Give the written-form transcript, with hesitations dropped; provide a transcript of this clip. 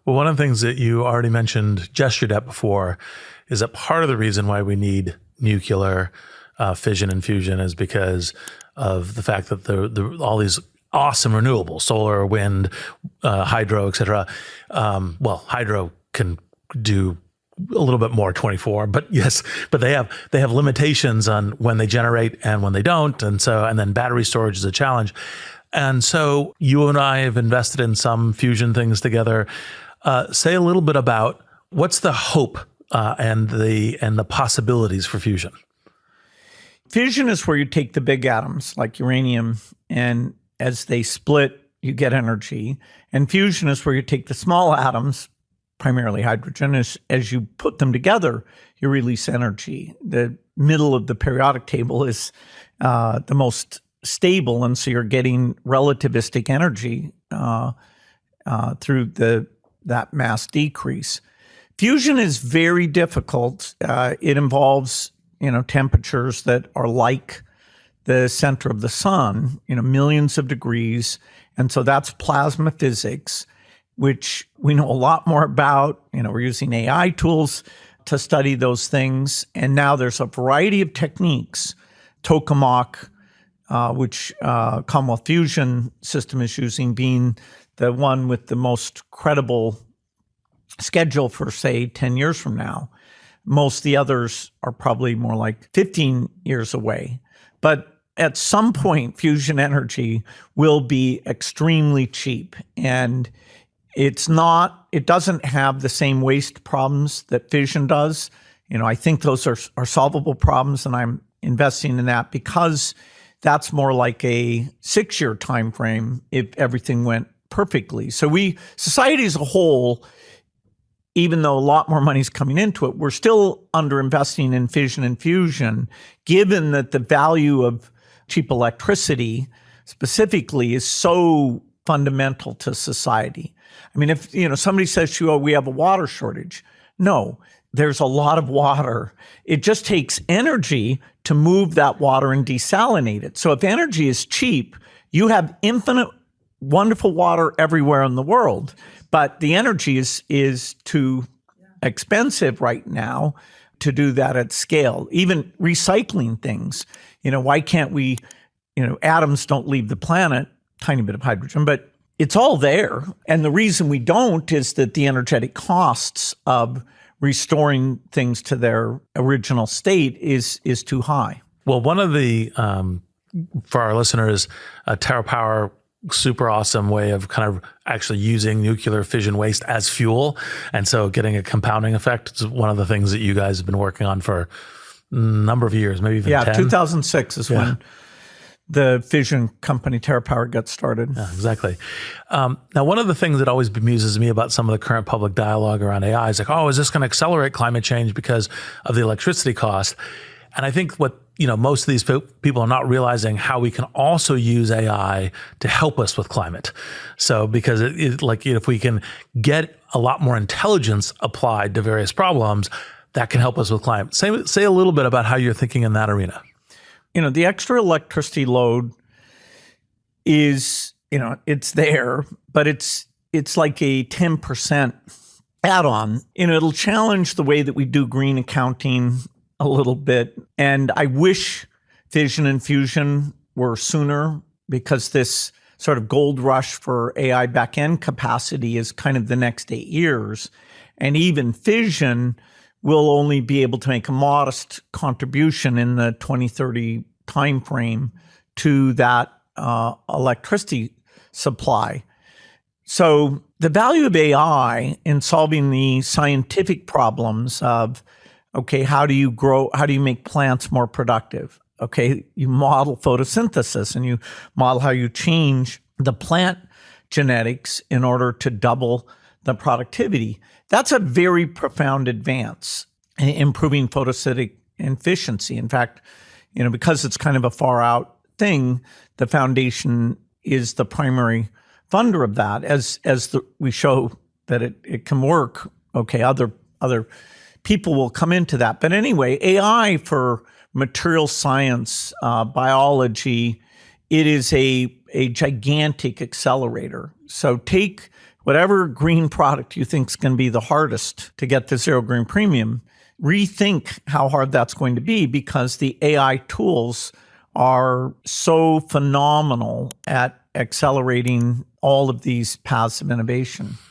Well, one of the things that you already mentioned, gestured at before, is that part of the reason why we need nuclear fission and fusion is because of the fact that all these awesome renewables, solar, wind, hydro, et cetera. Well, hydro can do a little bit more 24, but yes, but they have limitations on when they generate and when they don't. And then battery storage is a challenge. And so you and I have invested in some fusion things together. Say a little bit about what's the hope and the possibilities for fusion. Fission is where you take the big atoms like uranium, and as they split, you get energy. And fusion is where you take the small atoms, primarily hydrogen, as you put them together, you release energy. The middle of the periodic table is the most stable, and so you're getting relativistic energy through that mass decrease. Fusion is very difficult. It involves temperatures that are like the center of the sun, millions of degrees, and so that's plasma physics, which we know a lot more about. We're using AI tools to study those things, and now there's a variety of techniques. Tokamak, which Commonwealth Fusion System is using, being the one with the most credible schedule for, say, 10 years from now. Most of the others are probably more like 15 years away. But at some point, fusion energy will be extremely cheap. And it doesn't have the same waste problems that fission does. I think those are solvable problems, and I'm investing in that because that's more like a 6-year time frame if everything went perfectly. So society as a whole, even though a lot more money is coming into it, we're still underinvesting in fission and fusion, given that the value of cheap electricity specifically is so fundamental to society. I mean, if somebody says to you, "Oh, we have a water shortage," no, there's a lot of water. It just takes energy to move that water and desalinate it. So if energy is cheap, you have infinite wonderful water everywhere in the world. But the energy is too expensive right now to do that at scale. Even recycling things, why can't we, atoms don't leave the planet, tiny bit of hydrogen, but it's all there. And the reason we don't is that the energetic costs of restoring things to their original state is too high. Well, one of the, for our listeners, TerraPower, super awesome way of kind of actually using nuclear fission waste as fuel. And so getting a compounding effect is one of the things that you guys have been working on for a number of years, maybe even 10. 2006 is when the fission company TerraPower got started. Yeah, exactly. Now, one of the things that always bemuses me about some of the current public dialogue around AI is like, oh, is this going to accelerate climate change because of the electricity cost? And I think what most of these people are not realizing how we can also use AI to help us with climate. So because if we can get a lot more intelligence applied to various problems, that can help us with climate. Say a little bit about how you're thinking in that arena. The extra electricity load is, it's there, but it's like a 10% add-on. It'll challenge the way that we do green accounting a little bit. And I wish fission and fusion were sooner, because this sort of gold rush for AI back-end capacity is kind of the next 8 years. And even fission will only be able to make a modest contribution in the 2030 timeframe to that electricity supply. So the value of AI in solving the scientific problems of, okay, how do you make plants more productive? Okay, you model photosynthesis and you model how you change the plant genetics in order to double the productivity. That's a very profound advance in improving photosynthetic efficiency. In fact, because it's kind of a far out thing, the foundation is the primary funder of that. We show that it can work, okay, other people will come into that. But anyway, AI for material science, biology, it is a gigantic accelerator. So take whatever green product you think is going to be the hardest to get the zero green premium, rethink how hard that's going to be, because the AI tools are so phenomenal at accelerating all of these paths of innovation.